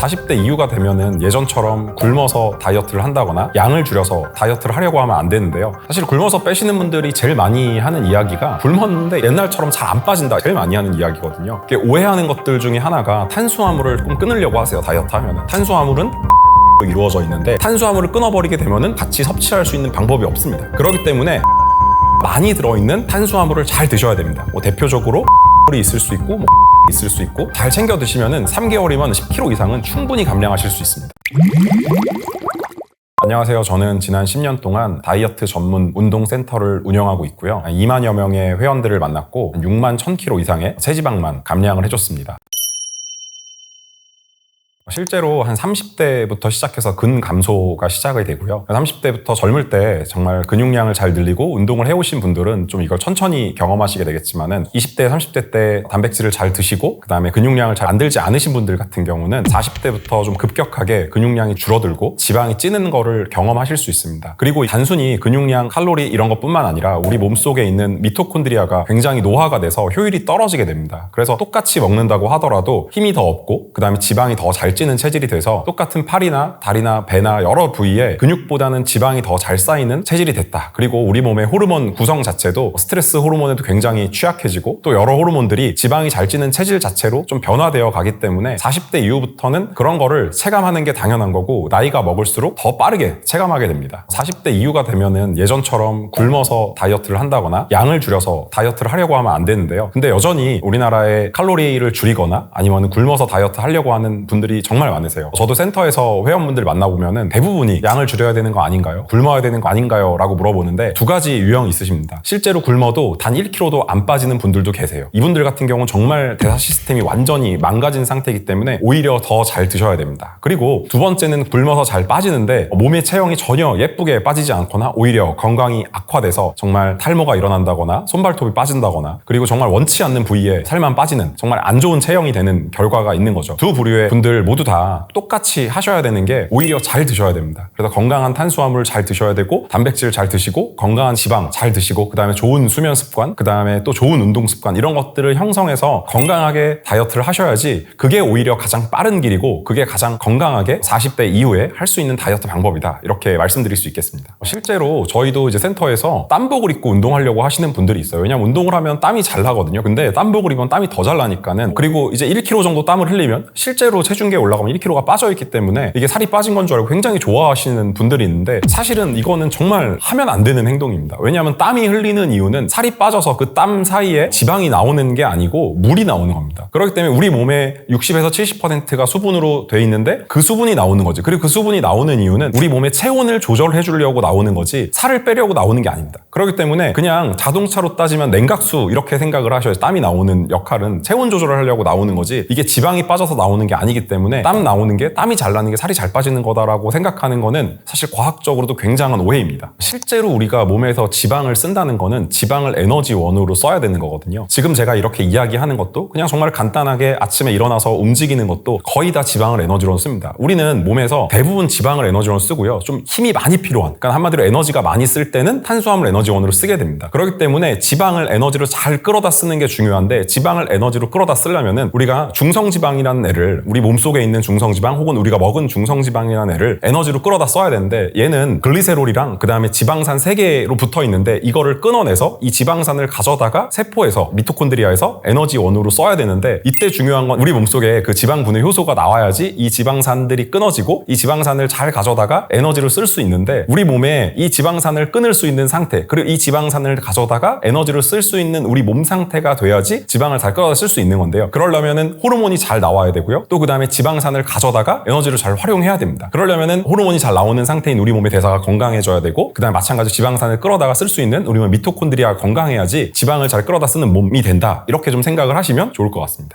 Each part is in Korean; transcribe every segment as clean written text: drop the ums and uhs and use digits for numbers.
40대 이후가 되면은 예전처럼 굶어서 다이어트를 한다거나 양을 줄여서 다이어트를 하려고 하면 안 되는데요. 사실 굶어서 빼시는 분들이 제일 많이 하는 이야기가 굶었는데 옛날처럼 잘 안 빠진다, 제일 많이 하는 이야기거든요. 오해하는 것들 중에 하나가 탄수화물을 좀 끊으려고 하세요. 다이어트 하면은 탄수화물은 이루어져 있는데 탄수화물을 끊어버리게 되면은 같이 섭취할 수 있는 방법이 없습니다. 그렇기 때문에 많이 들어있는 탄수화물을 잘 드셔야 됩니다. 대표적으로 이 있을 수 있고 있을 수 있고 잘 챙겨 드시면은 3개월이면 10kg 이상은 충분히 감량하실 수 있습니다. 안녕하세요. 저는 지난 10년 동안 다이어트 전문 운동센터를 운영하고 있고요. 2만여 명의 회원들을 만났고 6만 1000kg 이상의 체지방만 감량을 해줬습니다. 실제로 한 30대부터 시작해서 근감소가 시작이 되고요. 30대부터 젊을 때 정말 근육량을 잘 늘리고 운동을 해오신 분들은 좀 이걸 천천히 경험하시게 되겠지만은 20대, 30대 때 단백질을 잘 드시고 그 다음에 근육량을 잘 안 들지 않으신 분들 같은 경우는 40대부터 좀 급격하게 근육량이 줄어들고 지방이 찌는 거를 경험하실 수 있습니다. 그리고 단순히 근육량, 칼로리 이런 것뿐만 아니라 우리 몸속에 있는 미토콘드리아가 굉장히 노화가 돼서 효율이 떨어지게 됩니다. 그래서 똑같이 먹는다고 하더라도 힘이 더 없고 그 다음에 지방이 더 잘 찌는 체질이 돼서 똑같은 팔이나 다리나 배나 여러 부위에 근육보다는 지방이 더 잘 쌓이는 체질이 됐다. 그리고 우리 몸의 호르몬 구성 자체도 스트레스 호르몬에도 굉장히 취약해지고 또 여러 호르몬들이 지방이 잘 찌는 체질 자체로 좀 변화되어 가기 때문에 40대 이후부터는 그런 거를 체감하는 게 당연한 거고 나이가 먹을수록 더 빠르게 체감하게 됩니다. 40대 이후가 되면은 예전처럼 굶어서 다이어트를 한다거나 양을 줄여서 다이어트를 하려고 하면 안 되는데요. 근데 여전히 우리나라의 칼로리를 줄이거나 아니면 굶어서 다이어트 하려고 하는 분들이 정말 많으세요. 저도 센터에서 회원분들 만나보면은 대부분이 양을 줄여야 되는 거 아닌가요? 굶어야 되는 거 아닌가요? 라고 물어보는데 두 가지 유형이 있으십니다. 실제로 굶어도 단 1kg도 안 빠지는 분들도 계세요. 이분들 같은 경우는 정말 대사 시스템이 완전히 망가진 상태이기 때문에 오히려 더 잘 드셔야 됩니다. 그리고 두 번째는 굶어서 잘 빠지는데 몸의 체형이 전혀 예쁘게 빠지지 않거나 오히려 건강이 악화돼서 정말 탈모가 일어난다거나 손발톱이 빠진다거나 그리고 정말 원치 않는 부위에 살만 빠지는 정말 안 좋은 체형이 되는 결과가 있는 거죠. 두 부류의 분들 모두 다 똑같이 하셔야 되는 게 오히려 잘 드셔야 됩니다. 그래서 건강한 탄수화물 잘 드셔야 되고 단백질 잘 드시고 건강한 지방 잘 드시고 그 다음에 좋은 수면 습관 그 다음에 또 좋은 운동 습관 이런 것들을 형성해서 건강하게 다이어트를 하셔야지 그게 오히려 가장 빠른 길이고 그게 가장 건강하게 40대 이후에 할 수 있는 다이어트 방법이다 이렇게 말씀드릴 수 있겠습니다. 실제로 저희도 이제 센터에서 땀복을 입고 운동하려고 하시는 분들이 있어요. 왜냐면 운동을 하면 땀이 잘 나거든요. 근데 땀복을 입으면 땀이 더 잘 나니까는 그리고 이제 1kg 정도 땀을 흘리면 실제로 체중계 올라가면 1kg가 빠져있기 때문에 이게 살이 빠진 건 줄 알고 굉장히 좋아하시는 분들이 있는데 사실은 이거는 정말 하면 안 되는 행동입니다. 왜냐하면 땀이 흘리는 이유는 살이 빠져서 그 땀 사이에 지방이 나오는 게 아니고 물이 나오는 겁니다. 그렇기 때문에 우리 몸의 60에서 70%가 수분으로 돼 있는데 그 수분이 나오는 거지. 그리고 그 수분이 나오는 이유는 우리 몸의 체온을 조절해 주려고 나오는 거지 살을 빼려고 나오는 게 아닙니다. 그렇기 때문에 그냥 자동차로 따지면 냉각수 이렇게 생각을 하셔야지 땀이 나오는 역할은 체온 조절을 하려고 나오는 거지 이게 지방이 빠져서 나오는 게 아니기 때문에 땀 나오는 게 땀이 잘 나는 게 살이 잘 빠지는 거다라고 생각하는 거는 사실 과학적으로도 굉장한 오해입니다. 실제로 우리가 몸에서 지방을 쓴다는 거는 지방을 에너지원으로 써야 되는 거거든요. 지금 제가 이렇게 이야기하는 것도 그냥 정말 간단하게 아침에 일어나서 움직이는 것도 거의 다 지방을 에너지로 씁니다. 우리는 몸에서 대부분 지방을 에너지로 쓰고요. 좀 힘이 많이 필요한 그러니까 한마디로 에너지가 많이 쓸 때는 탄수화물 에너지원으로 쓰게 됩니다. 그렇기 때문에 지방을 에너지로 잘 끌어다 쓰는 게 중요한데 지방을 에너지로 끌어다 쓰려면은 우리가 중성지방이라는 애를 우리 몸속에 있는 중성지방 혹은 우리가 먹은 중성지방이라는 애를 에너지로 끌어다 써야 되는데 얘는 글리세롤이랑 그 다음에 지방산 3개로 붙어 있는데 이거를 끊어내서 이 지방산을 가져다가 세포에서 미토콘드리아에서 에너지원으로 써야 되는데 이때 중요한 건 우리 몸속에 그 지방분해 효소가 나와야지 이 지방산들이 끊어지고 이 지방산을 잘 가져다가 에너지로 쓸 수 있는데 우리 몸에 이 지방산을 끊을 수 있는 상태 그리고 이 지방산을 가져다가 에너지로 쓸 수 있는 우리 몸 상태가 돼야지 지방을 잘 끌어다 쓸 수 있는 건데요. 그러려면은 호르몬이 잘 나와야 되고요. 또 그 다음에 지방산을 가져다가 에너지를 잘 활용해야 됩니다. 그러려면은 호르몬이 잘 나오는 상태인 우리 몸의 대사가 건강해져야 되고 그 다음에 마찬가지로 지방산을 끌어다가 쓸 수 있는 우리 몸 미토콘드리아가 건강해야지 지방을 잘 끌어다 쓰는 몸이 된다. 이렇게 좀 생각을 하시면 좋을 것 같습니다.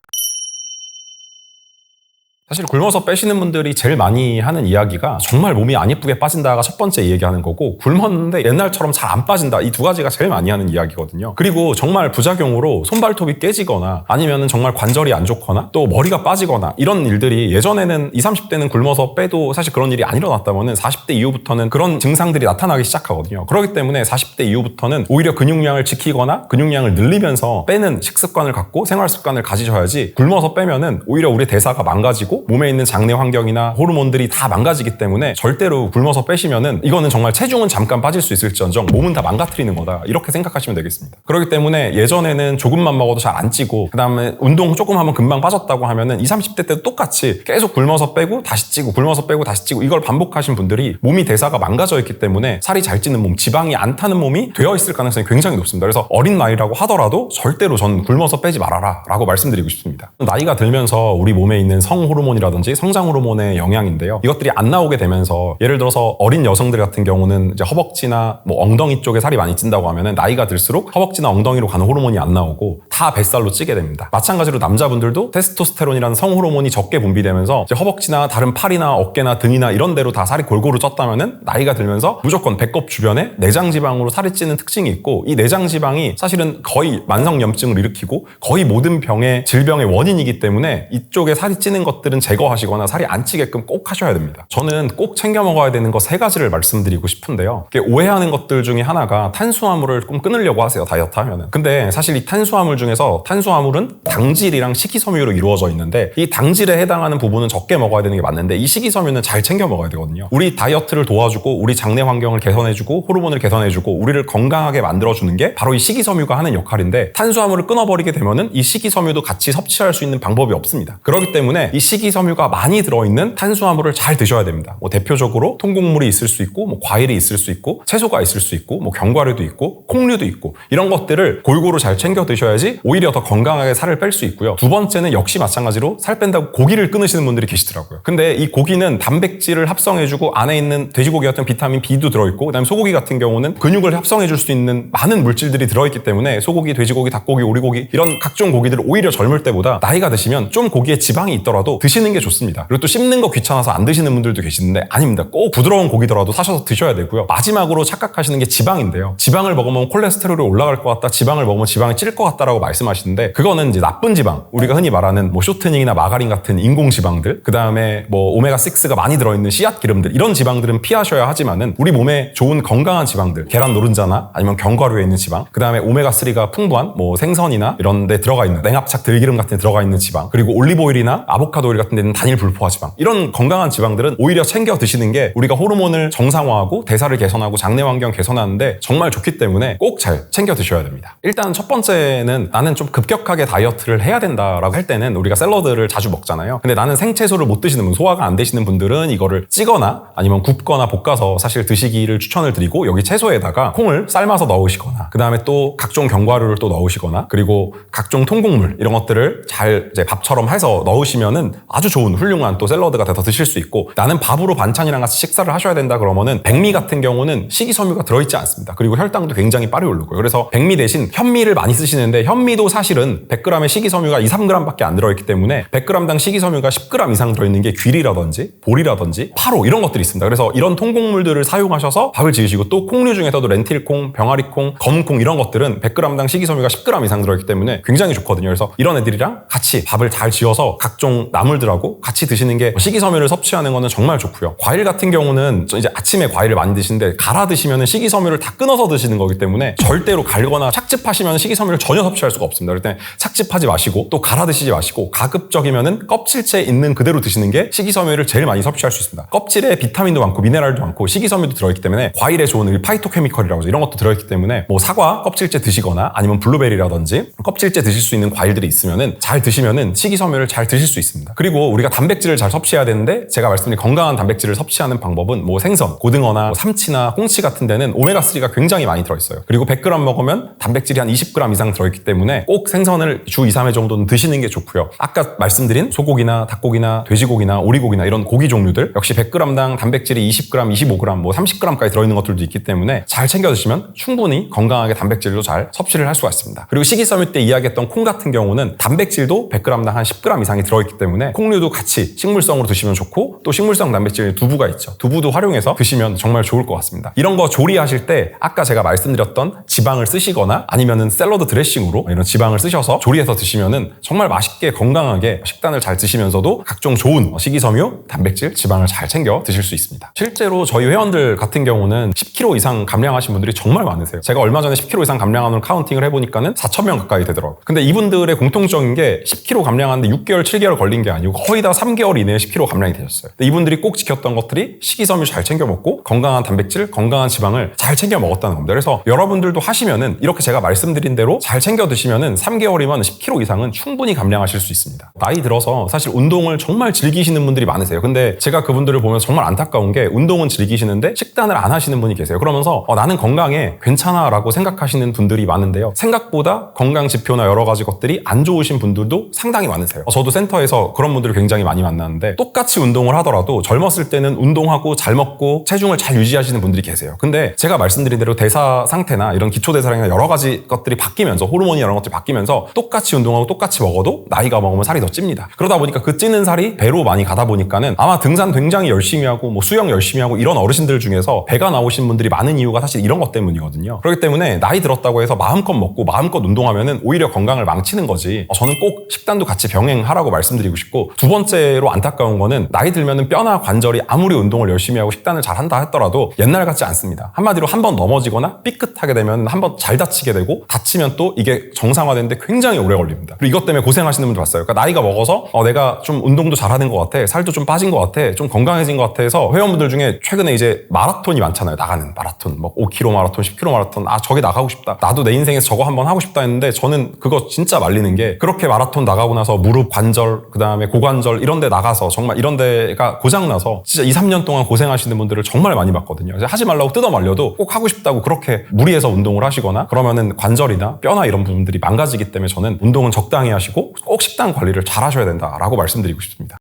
사실 굶어서 빼시는 분들이 제일 많이 하는 이야기가 정말 몸이 안 예쁘게 빠진다가 첫 번째 얘기하는 거고 굶었는데 옛날처럼 잘 안 빠진다 이 두 가지가 제일 많이 하는 이야기거든요. 그리고 정말 부작용으로 손발톱이 깨지거나 아니면 정말 관절이 안 좋거나 또 머리가 빠지거나 이런 일들이 예전에는 20, 30대는 굶어서 빼도 사실 그런 일이 안 일어났다면 40대 이후부터는 그런 증상들이 나타나기 시작하거든요. 그렇기 때문에 40대 이후부터는 오히려 근육량을 지키거나 근육량을 늘리면서 빼는 식습관을 갖고 생활 습관을 가지셔야지 굶어서 빼면은 오히려 우리 대사가 망가지고 망가지고 몸에 있는 장내 환경이나 호르몬들이 다 망가지기 때문에 절대로 굶어서 빼시면은 이거는 정말 체중은 잠깐 빠질 수 있을지언정 몸은 다 망가뜨리는 거다, 이렇게 생각하시면 되겠습니다. 그렇기 때문에 예전에는 조금만 먹어도 잘 안 찌고 그 다음에 운동 조금 하면 금방 빠졌다고 하면은 20, 30대 때도 똑같이 계속 굶어서 빼고 다시 찌고 굶어서 빼고 다시 찌고 이걸 반복하신 분들이 몸이 대사가 망가져 있기 때문에 살이 잘 찌는 몸, 지방이 안 타는 몸이 되어 있을 가능성이 굉장히 높습니다. 그래서 어린 나이라고 하더라도 절대로 전 굶어서 빼지 말아라 라고 말씀드리고 싶습니다. 나이가 들면서 우리 몸에 있는 성호르몬이라든지 성장호르몬의 영향인데요, 이것들이 안 나오게 되면서 예를 들어서 어린 여성들 같은 경우는 이제 허벅지나 뭐 엉덩이 쪽에 살이 많이 찐다고 하면은 나이가 들수록 허벅지나 엉덩이로 가는 호르몬이 안 나오고 다 뱃살로 찌게 됩니다. 마찬가지로 남자분들도 테스토스테론이라는 성호르몬이 적게 분비되면서 이제 허벅지나 다른 팔이나 어깨나 등이나 이런 데로 다 살이 골고루 쪘다면은 나이가 들면서 무조건 배꼽 주변에 내장 지방으로 살이 찌는 특징이 있고, 이 내장 지방이 사실은 거의 만성염증을 일으키고 거의 모든 병의 질병의 원인이기 때문에 이쪽에 살이 찌는 것들은 제거하시거나 살이 안 찌게끔 꼭 하셔야 됩니다. 저는 꼭 챙겨 먹어야 되는 거 3가지를 말씀드리고 싶은데요, 오해하는 것들 중에 하나가 탄수화물을 좀 끊으려고 하세요, 다이어트 하면은. 근데 사실 이 탄수화물 중에서 탄수화물은 당질이랑 식이섬유로 이루어져 있는데 이 당질에 해당하는 부분은 적게 먹어야 되는 게 맞는데 이 식이섬유는 잘 챙겨 먹어야 되거든요. 우리 다이어트를 도와주고 우리 장내 환경을 개선해주고 호르몬을 개선해주고 우리를 건강하게 만들어주는 게 바로 이 식이섬유가 하는 역할인데, 탄수화물을 끊어버리게 되면은 이 식이섬유도 같이 섭취할 수 있는 방법이 없습니다. 그렇기 때문에 이 식이섬유가 많이 들어있는 탄수화물을 잘 드셔야 됩니다. 뭐 대표적으로 통곡물이 있을 수 있고 뭐 과일이 있을 수 있고 채소가 있을 수 있고 뭐 견과류도 있고 콩류도 있고 이런 것들을 골고루 잘 챙겨 드셔야지 오히려 더 건강하게 살을 뺄 수 있고요. 두 번째는 역시 마찬가지로 살 뺀다고 고기를 끊으시는 분들이 계시더라고요. 근데 이 고기는 단백질을 합성해주고 안에 있는 돼지고기 같은 비타민 B도 들어있고 그다음에 소고기 같은 경우는 근육을 합성해줄 수 있는 많은 물질들이 들어있기 때문에 소고기, 돼지고기, 닭고기, 오리고기 이런 각종 고기들을 오히려 젊을 때보다 나이가 드시면 좀 고기에 지방이 있더라도 드시는 게 좋습니다. 그리고 또 씹는 거 귀찮아서 안 드시는 분들도 계시는데 아닙니다. 꼭 부드러운 고기더라도 사셔서 드셔야 되고요. 마지막으로 착각하시는 게 지방인데요. 지방을 먹으면 콜레스테롤이 올라갈 것 같다, 지방을 먹으면 지방이 찔 것 같다라고 말씀하시는데 그거는 이제 나쁜 지방, 우리가 흔히 말하는 뭐 쇼트닝이나 마가린 같은 인공지방들, 그 다음에 뭐 오메가6가 많이 들어있는 씨앗 기름들, 이런 지방들은 피하셔야 하지만은 우리 몸에 좋은 건강한 지방들, 계란 노른자나 아니면 견과류에 있는 지방, 그 다음에 오메가3가 풍부한 뭐 생선이나 이런 데 들어가 있는 냉합착 들기름 같은 데 들어가 있는 지방, 그리고 올리브오일이나 아보카도 오일 같은 데는 단일 불포화 지방, 이런 건강한 지방들은 오히려 챙겨 드시는 게 우리가 호르몬을 정상화하고 대사를 개선하고 장내 환경 개선하는데 정말 좋기 때문에 꼭 잘 챙겨 드셔야 됩니다. 일단 첫 번째는 나는 좀 급격하게 다이어트를 해야 된다라고 할 때는 우리가 샐러드를 자주 먹잖아요. 근데 나는 생채소를 못 드시는 분, 소화가 안 되시는 분들은 이거를 찌거나 아니면 굽거나 볶아서 사실 드시기를 추천을 드리고, 여기 채소에다가 콩을 삶아서 넣으시거나 그 다음에 또 각종 견과류를 또 넣으시거나 그리고 각종 통곡물 이런 것들을 잘 이제 밥처럼 해서 넣으시면은 아주 좋은 훌륭한 또 샐러드가 돼서 드실 수 있고, 나는 밥으로 반찬이랑 같이 식사를 하셔야 된다 그러면은 백미 같은 경우는 식이섬유가 들어있지 않습니다. 그리고 혈당도 굉장히 빠르게 오르고요. 그래서 백미 대신 현미를 많이 쓰시는데 현미도 사실은 100g의 식이섬유가 2, 3g밖에 안 들어있기 때문에 100g당 식이섬유가 10g 이상 들어있는 게 귀리라든지 보리라든지 파로 이런 것들이 있습니다. 그래서 이런 통곡물들을 사용하셔서 밥을 지으시고, 또 콩류 중에서도 렌틸콩, 병아리콩, 검은콩 이런 것들은 100g당 식이섬유가 10g 이상 들어있기 때문에 굉장히 좋거든요. 그래서 이런 애들이랑 같이 밥을 잘 지어서 각종 나물들하고 같이 드시는 게 식이섬유를 섭취하는 거는 정말 좋고요. 과일 같은 경우는 이제 아침에 과일을 많이 드시는데 갈아 드시면 식이섬유를 다 끊어서 드시는 거기 때문에 절대로 갈거나 착즙하시면 식이섬유를 전혀 섭취할 수가 없습니다. 그럴 때 착즙하지 마시고 또 갈아 드시지 마시고 가급적이면은 껍질째 있는 그대로 드시는 게 식이섬유를 제일 많이 섭취할 수 있습니다. 껍질에 비타민도 많고 미네랄도 많고 식이섬유도 들어있기 때문에 과일에 좋은 파이토케미컬이라고 하죠. 이런 것도 들어있기 때문에 뭐 사과 껍질째 드시거나 아니면 블루베리라든지 껍질째 드실 수 있는 과일들이 있으면은 잘 드시면은 식이섬유를 잘 드실 수 있습니다. 그리고 우리가 단백질을 잘 섭취해야 되는데 제가 말씀드린 건강한 단백질을 섭취하는 방법은 뭐 생선, 고등어나 뭐 삼치나 꽁치 같은 데는 오메가3가 굉장히 많이 들어있어요. 그리고 100g 먹으면 단백질이 한 20g 이상 들어있기 때문에 꼭 생선을 주 2, 3회 정도는 드시는 게 좋고요. 아까 말씀드린 소고기나 닭고기나 돼지고기나 오리고기나 이런 고기 종류들 역시 100g당 단백질이 20g, 25g, 뭐 30g까지 들어있는 것들도 있기 때문에 잘 챙겨 드시면 충분히 건강하게 단백질도 잘 섭취를 할 수가 있습니다. 그리고 식이섬유 때 이야기했던 콩 같은 경우는 단백질도 100g당 한 10g 이상이 들어있기 때문에 콩류도 같이 식물성으로 드시면 좋고, 또 식물성 단백질 두부가 있죠. 두부도 활용해서 드시면 정말 좋을 것 같습니다. 이런 거 조리하실 때 아까 제가 말씀드렸던 지방을 쓰시거나 아니면은 샐러드 드레싱으로 이런 지방을 쓰셔서 조리해서 드시면은 정말 맛있게 건강하게 식단을 잘 드시면서도 각종 좋은 식이섬유, 단백질, 지방을 잘 챙겨 드실 수 있습니다. 실제로 저희 회원들 같은 경우는 10kg 이상 감량하신 분들이 정말 많으세요. 제가 얼마 전에 10kg 이상 감량하는 카운팅을 해보니까는 4,000명 가까이 되더라고요. 근데 이분들의 공통적인 게 10kg 감량하는데 6개월, 7개월 걸린 게 아니고 그리고 거의 다 3개월 이내에 10kg 감량이 되셨어요. 근데 이분들이 꼭 지켰던 것들이 식이섬유 잘 챙겨 먹고 건강한 단백질, 건강한 지방을 잘 챙겨 먹었다는 겁니다. 그래서 여러분들도 하시면은 이렇게 제가 말씀드린 대로 잘 챙겨 드시면은 3개월이면 10kg 이상은 충분히 감량하실 수 있습니다. 나이 들어서 사실 운동을 정말 즐기시는 분들이 많으세요. 근데 제가 그분들을 보면서 정말 안타까운 게 운동은 즐기시는데 식단을 안 하시는 분이 계세요. 그러면서 나는 건강해, 괜찮아 라고 생각하시는 분들이 많은데요. 생각보다 건강 지표나 여러 가지 것들이 안 좋으신 분들도 상당히 많으세요. 저도 센터에서 그런 분들을 굉장히 많이 만나는데 똑같이 운동을 하더라도 젊었을 때는 운동하고 잘 먹고 체중을 잘 유지하시는 분들이 계세요. 근데 제가 말씀드린 대로 대사 상태나 이런 기초대사량이나 여러 가지 것들이 바뀌면서 호르몬이 이런 것들이 바뀌면서 똑같이 운동하고 똑같이 먹어도 나이가 먹으면 살이 더 찝니다. 그러다 보니까 그 찌는 살이 배로 많이 가다 보니까는 아마 등산 굉장히 열심히 하고 뭐 수영 열심히 하고 이런 어르신들 중에서 배가 나오신 분들이 많은 이유가 사실 이런 것 때문이거든요. 그렇기 때문에 나이 들었다고 해서 마음껏 먹고 마음껏 운동하면은 오히려 건강을 망치는 거지. 저는 꼭 식단도 같이 병행하라고 말씀드리고 싶고, 두 번째로 안타까운 거는 나이 들면은 뼈나 관절이 아무리 운동을 열심히 하고 식단을 잘 한다 했더라도 옛날 같지 않습니다. 한마디로 한 번 넘어지거나 삐끗하게 되면 한 번 잘 다치게 되고, 다치면 또 이게 정상화되는데 굉장히 오래 걸립니다. 그리고 이것 때문에 고생하시는 분도 봤어요. 그러니까 나이가 먹어서 내가 좀 운동도 잘하는 것 같아, 살도 좀 빠진 것 같아, 좀 건강해진 것 같아 해서 회원분들 중에 최근에 이제 마라톤이 많잖아요. 나가는 마라톤, 뭐 5km 마라톤, 10km 마라톤, 저게 나가고 싶다, 나도 내 인생에서 저거 한번 하고 싶다 했는데, 저는 그거 진짜 말리는 게, 그렇게 마라톤 나가고 나서 무릎 관절, 그 다음에 고관절 이런 데 나가서 정말 이런 데가 고장나서 진짜 2, 3년 동안 고생하시는 분들을 정말 많이 봤거든요. 그래서 하지 말라고 뜯어 말려도 꼭 하고 싶다고 그렇게 무리해서 운동을 하시거나 그러면은 관절이나 뼈나 이런 부분들이 망가지기 때문에 저는 운동은 적당히 하시고 꼭 식단 관리를 잘 하셔야 된다라고 말씀드리고 싶습니다.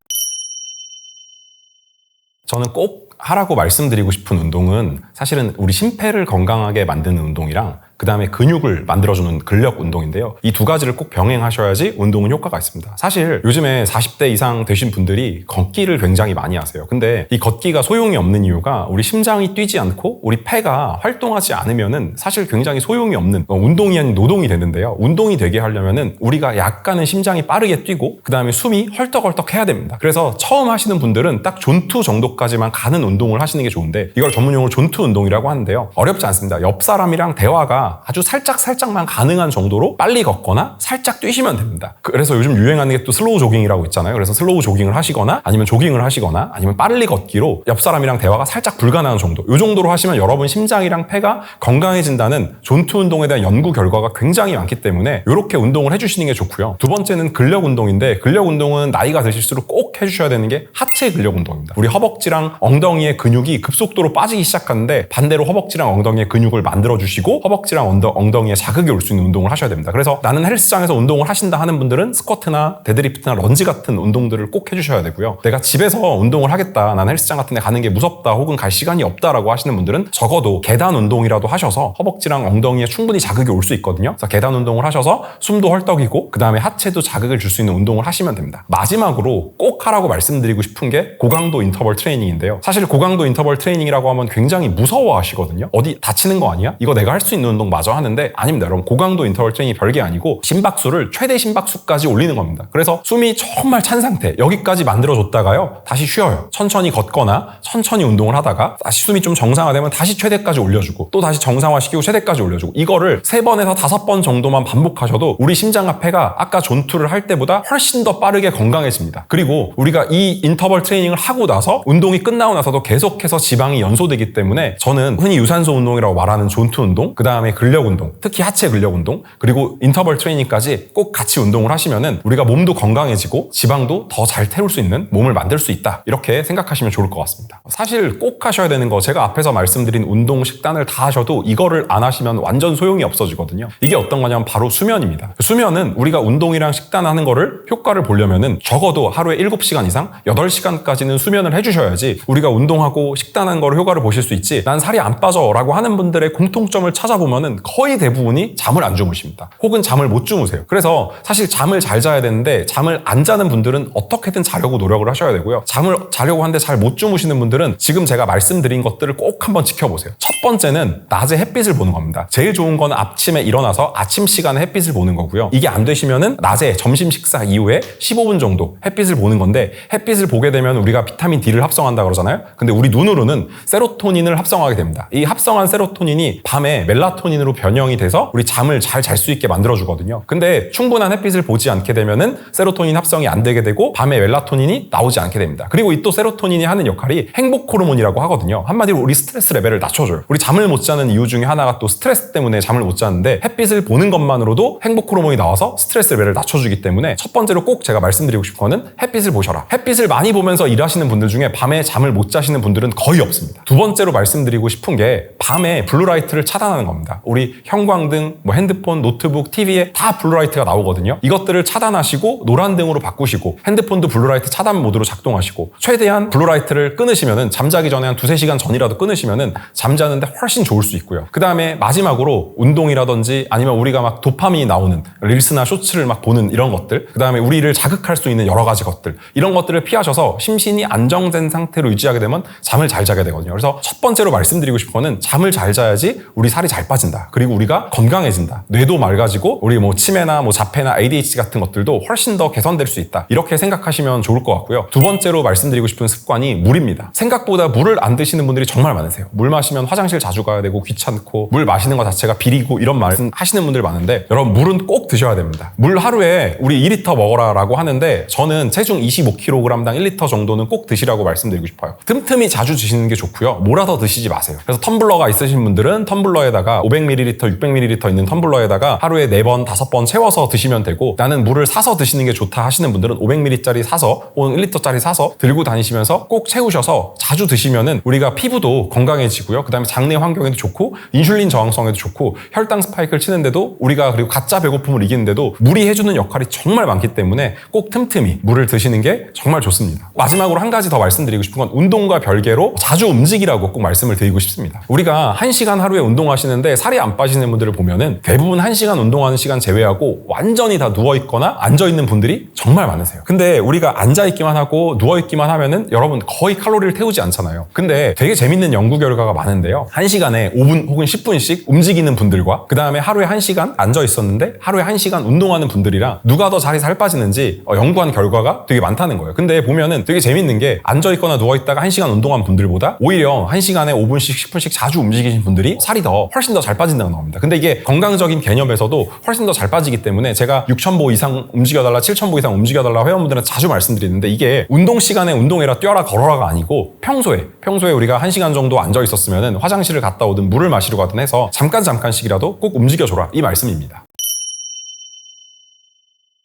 저는 꼭 하라고 말씀드리고 싶은 운동은 사실은 우리 심폐를 건강하게 만드는 운동이랑 그 다음에 근육을 만들어주는 근력 운동인데요. 이 두 가지를 꼭 병행하셔야지 운동은 효과가 있습니다. 사실 요즘에 40대 이상 되신 분들이 걷기를 굉장히 많이 하세요. 근데 이 걷기가 소용이 없는 이유가 우리 심장이 뛰지 않고 우리 폐가 활동하지 않으면은 사실 굉장히 소용이 없는 운동이 아닌 노동이 되는데요. 운동이 되게 하려면은 우리가 약간은 심장이 빠르게 뛰고 그 다음에 숨이 헐떡헐떡 해야 됩니다. 그래서 처음 하시는 분들은 딱 존투 정도까지만 가는 운동을 하시는 게 좋은데, 이걸 전문용어로 존투 운동이라고 하는데요. 어렵지 않습니다. 옆 사람이랑 대화가 아주 살짝만 가능한 정도로 빨리 걷거나 살짝 뛰시면 됩니다. 그래서 요즘 유행하는 게 또 슬로우 조깅이라고 있잖아요. 그래서 슬로우 조깅을 하시거나 아니면 조깅을 하시거나 아니면 빨리 걷기로 옆 사람이랑 대화가 살짝 불가능한 정도, 이 정도로 하시면 여러분 심장이랑 폐가 건강해진다는 존투 운동에 대한 연구 결과가 굉장히 많기 때문에 이렇게 운동을 해주시는 게 좋고요. 두 번째는 근력 운동인데, 근력 운동은 나이가 드실수록 꼭 해주셔야 되는 게 하체 근력 운동입니다. 우리 허벅지랑 엉덩이의 근육이 급속도로 빠지기 시작하는데 반대로 허벅지랑 엉덩이의 근육을 만들어주시고 허벅지랑 엉덩이에 자극이 올 수 있는 운동을 하셔야 됩니다. 그래서 나는 헬스장에서 운동을 하신다 하는 분들은 스쿼트나 데드리프트나 런지 같은 운동들을 꼭 해주셔야 되고요. 내가 집에서 운동을 하겠다, 나는 헬스장 같은 데 가는 게 무섭다, 혹은 갈 시간이 없다라고 하시는 분들은 적어도 계단 운동이라도 하셔서 허벅지랑 엉덩이에 충분히 자극이 올 수 있거든요. 그래서 계단 운동을 하셔서 숨도 헐떡이고 그 다음에 하체도 자극을 줄 수 있는 운동을 하시면 됩니다. 마지막으로 꼭 하라고 말씀드리고 싶은 게 고강도 인터벌 트레이닝인데요. 사실 고강도 인터벌 트레이닝이라고 하면 굉장히 무서워하시거든요. 어디 다치는 거 아니야? 이거 내가 할 수 있는 운동 마저 하는데, 아닙니다. 여러분, 고강도 인터벌 트레이닝이 별게 아니고 심박수를 최대 심박수까지 올리는 겁니다. 그래서 숨이 정말 찬 상태, 여기까지 만들어줬다가요 다시 쉬어요. 천천히 걷거나 천천히 운동을 하다가 다시 숨이 좀 정상화되면 다시 최대까지 올려주고 또 다시 정상화시키고 최대까지 올려주고, 이거를 3번에서 5번 정도만 반복하셔도 우리 심장과 폐가 아까 존투를 할 때보다 훨씬 더 빠르게 건강해집니다. 그리고 우리가 이 인터벌 트레이닝을 하고 나서 운동이 끝나고 나서도 계속해서 지방이 연소되기 때문에 저는 흔히 유산소 운동이라고 말하는 존투 운동, 그 다음에 근력 운동, 특히 하체 근력 운동, 그리고 인터벌 트레이닝까지 꼭 같이 운동을 하시면은 우리가 몸도 건강해지고 지방도 더 잘 태울 수 있는 몸을 만들 수 있다, 이렇게 생각하시면 좋을 것 같습니다. 사실 꼭 하셔야 되는 거, 제가 앞에서 말씀드린 운동, 식단을 다 하셔도 이거를 안 하시면 완전 소용이 없어지거든요. 이게 어떤 거냐면 바로 수면입니다. 수면은 우리가 운동이랑 식단하는 거를 효과를 보려면은 적어도 하루에 7시간 이상 8시간까지는 수면을 해주셔야지 우리가 운동하고 식단하는 거를 효과를 보실 수 있지, 난 살이 안 빠져 라고 하는 분들의 공통점을 찾아보면은 거의 대부분이 잠을 안 주무십니다. 혹은 잠을 못 주무세요. 그래서 사실 잠을 잘 자야 되는데 잠을 안 자는 분들은 어떻게든 자려고 노력을 하셔야 되고요. 잠을 자려고 하는데 잘 못 주무시는 분들은 지금 제가 말씀드린 것들을 꼭 한번 지켜보세요. 첫 번째는 낮에 햇빛을 보는 겁니다. 제일 좋은 건 아침에 일어나서 아침 시간에 햇빛을 보는 거고요. 이게 안 되시면은 낮에 점심 식사 이후에 15분 정도 햇빛을 보는 건데, 햇빛을 보게 되면 우리가 비타민 D를 합성한다 그러잖아요. 근데 우리 눈으로는 세로토닌을 합성하게 됩니다. 이 합성한 세로토닌이 밤에 멜라토닌 멜라토닌으로 변형이 돼서 우리 잠을 잘 잘 수 있게 만들어주거든요. 근데 충분한 햇빛을 보지 않게 되면은 세로토닌 합성이 안 되게 되고 밤에 멜라토닌이 나오지 않게 됩니다. 그리고 이 또 세로토닌이 하는 역할이 행복 호르몬이라고 하거든요. 한마디로 우리 스트레스 레벨을 낮춰줘요. 우리 잠을 못 자는 이유 중에 하나가 또 스트레스 때문에 잠을 못 자는데 햇빛을 보는 것만으로도 행복 호르몬이 나와서 스트레스 레벨을 낮춰주기 때문에 첫 번째로 꼭 제가 말씀드리고 싶은 거는 햇빛을 보셔라. 햇빛을 많이 보면서 일하시는 분들 중에 밤에 잠을 못 자시는 분들은 거의 없습니다. 두 번째로 말씀드리고 싶은 게 밤에 블루라이트를 차단하는 겁니다. 우리 형광등, 뭐 핸드폰, 노트북, TV에 다 블루라이트가 나오거든요. 이것들을 차단하시고 노란등으로 바꾸시고 핸드폰도 블루라이트 차단 모드로 작동하시고 최대한 블루라이트를 끊으시면은 잠자기 전에 한 2-3시간 전이라도 끊으시면은 잠자는데 훨씬 좋을 수 있고요. 그 다음에 마지막으로 운동이라든지 아니면 우리가 막 도파민이 나오는 릴스나 쇼츠를 막 보는 이런 것들, 그 다음에 우리를 자극할 수 있는 여러 가지 것들, 이런 것들을 피하셔서 심신이 안정된 상태로 유지하게 되면 잠을 잘 자게 되거든요. 그래서 첫 번째로 말씀드리고 싶은 거는 잠을 잘 자야지 우리 살이 잘 빠진다. 그리고 우리가 건강해진다. 뇌도 맑아지고 우리 뭐 치매나 뭐 자폐나 ADHD 같은 것들도 훨씬 더 개선될 수 있다. 이렇게 생각하시면 좋을 것 같고요. 두 번째로 말씀드리고 싶은 습관이 물입니다. 생각보다 물을 안 드시는 분들이 정말 많으세요. 물 마시면 화장실 자주 가야 되고 귀찮고 물 마시는 것 자체가 비리고 이런 말씀 하시는 분들 많은데 여러분 물은 꼭 드셔야 됩니다. 물 하루에 우리 2리터 먹어라 라고 하는데 저는 체중 25kg당 1리터 정도는 꼭 드시라고 말씀드리고 싶어요. 틈틈이 자주 드시는 게 좋고요. 몰아서 드시지 마세요. 그래서 텀블러가 있으신 분들은 텀블러에다가 500ml, 600ml 있는 텀블러에다가 하루에 4번, 5번 채워서 드시면 되고 나는 물을 사서 드시는 게 좋다 하시는 분들은 500ml짜리 사서 혹은 1리터짜리 사서 들고 다니시면서 꼭 채우셔서 자주 드시면은 우리가 피부도 건강해지고요. 그 다음에 장내 환경에도 좋고 인슐린 저항성에도 좋고 혈당 스파이크를 치는데도 우리가 그리고 가짜 배고픔을 이기는데도 물이 해주는 역할이 정말 많기 때문에 꼭 틈틈이 물을 드시는 게 정말 좋습니다. 마지막으로 한 가지 더 말씀드리고 싶은 건 운동과 별개로 자주 움직이라고 꼭 말씀을 드리고 싶습니다. 우리가 1시간 하루에 운동하시는데 살이 안 빠지는 분들을 보면은 대부분 1시간 운동하는 시간 제외하고 완전히 다 누워있거나 앉아있는 분들이 정말 많으세요. 근데 우리가 앉아있기만 하고 누워있기만 하면은 여러분 거의 칼로리를 태우지 않잖아요. 근데 되게 재밌는 연구 결과가 많은데요. 1시간에 5분 혹은 10분씩 움직이는 분들과 그 다음에 하루에 1시간 앉아있었는데 하루에 1시간 운동하는 분들이랑 누가 더 잘 빠지는지 연구한 결과가 되게 많다는 거예요. 근데 보면은 되게 재밌는 게 앉아있거나 누워있다가 1시간 운동한 분들보다 오히려 1시간에 5분씩 10분씩 자주 움직이신 분들이 살이 훨씬 더 잘 빠진다고 나옵니다. 근데 이게 건강적인 개념에서도 훨씬 더 잘 빠지기 때문에 제가 6,000보 이상 움직여달라 7,000보 이상 움직여달라 회원분들은 자주 말씀드리는데 이게 운동 시간에 운동해라 뛰어라 걸어라가 아니고 평소에 우리가 1시간 정도 앉아있었으면은 화장실을 갔다 오든 물을 마시러 가든 해서 잠깐씩이라도 꼭 움직여줘라 이 말씀입니다.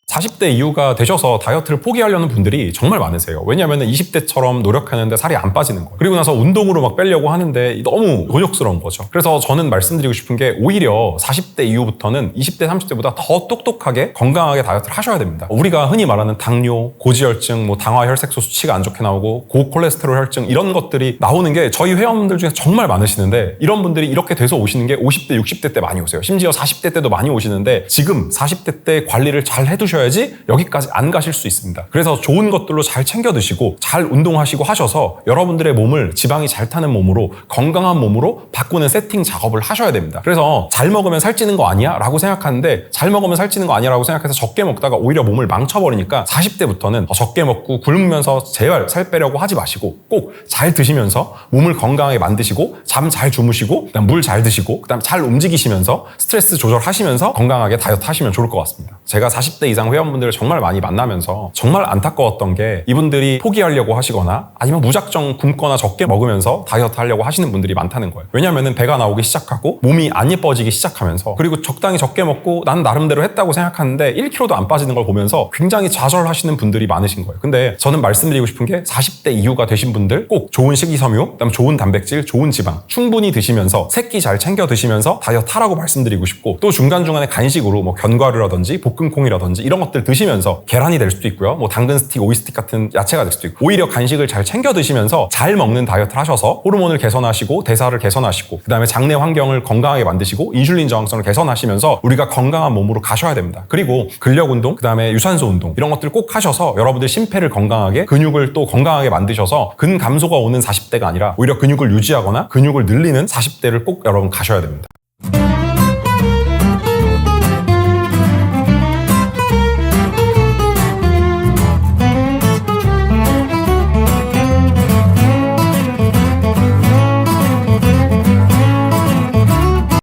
40대 이후가 되셔서 다이어트를 포기하려는 분들이 정말 많으세요. 왜냐하면 20대처럼 노력하는데 살이 안 빠지는 거예요. 그리고 나서 운동으로 막 빼려고 하는데 너무 곤욕스러운 거죠. 그래서 저는 말씀드리고 싶은 게 오히려 40대 이후부터는 20대, 30대보다 더 똑똑하게 건강하게 다이어트를 하셔야 됩니다. 우리가 흔히 말하는 당뇨, 고지혈증, 뭐 당화혈색소 수치가 안 좋게 나오고 고콜레스테롤 혈증 이런 것들이 나오는 게 저희 회원분들 중에 정말 많으시는데 이런 분들이 이렇게 돼서 오시는 게 50대, 60대 때 많이 오세요. 심지어 40대 때도 많이 오시는데 지금 40대 때 관리를 잘 해두셔야지 여기까지 안 가실 수 있습니다. 그래서 좋은 것들로 잘 챙겨 드시고 잘 운동하시고 하셔서 여러분들의 몸을 지방이 잘 타는 몸으로 건강한 몸으로 바꾸는 세팅 작업을 하셔야 됩니다. 그래서 잘 먹으면 살찌는 거 아니야? 라고 생각하는데 잘 먹으면 살찌는 거 아니야? 라고 생각해서 적게 먹다가 오히려 몸을 망쳐버리니까 40대부터는 적게 먹고 굶으면서 제발 살 빼려고 하지 마시고 꼭 잘 드시면서 몸을 건강하게 만드시고 잠 잘 주무시고 그다음 물 잘 드시고 그다음 잘 움직이시면서 스트레스 조절하시면서 건강하게 다이어트 하시면 좋을 것 같습니다. 제가 40대 이상 회원분들을 정말 많이 만나면서 정말 안타까웠던 게 이분들이 포기하려고 하시거나 아니면 무작정 굶거나 적게 먹으면서 다이어트 하려고 하시는 분들이 많다는 거예요. 왜냐하면 배가 나오기 시작하고 몸이 안 예뻐지기 시작하면서 그리고 적당히 적게 먹고 난 나름대로 했다고 생각하는데 1kg도 안 빠지는 걸 보면서 굉장히 좌절하시는 분들이 많으신 거예요. 근데 저는 말씀드리고 싶은 게 40대 이후가 되신 분들 꼭 좋은 식이섬유, 그다음 좋은 단백질, 좋은 지방 충분히 드시면서 새끼 잘 챙겨 드시면서 다이어트 하라고 말씀드리고 싶고 또 중간중간에 간식으로 뭐 견과류라든지 볶음콩이라든지 이런 것들 드시면서 계란이 될 수도 있고요. 뭐 당근 스틱, 오이 스틱 같은 야채가 될 수도 있고 오히려 간식을 잘 챙겨 드시면서 잘 먹는 다이어트를 하셔서 호르몬을 개선하시고 대사를 개선하시고 그다음에 장내 환경을 건강하게 만드시고 인슐린 저항성을 개선하시면서 우리가 건강한 몸으로 가셔야 됩니다. 그리고 근력 운동, 그다음에 유산소 운동 이런 것들을 꼭 하셔서 여러분들 심폐를 건강하게 근육을 또 건강하게 만드셔서 근 감소가 오는 40대가 아니라 오히려 근육을 유지하거나 근육을 늘리는 40대를 꼭 여러분 가셔야 됩니다.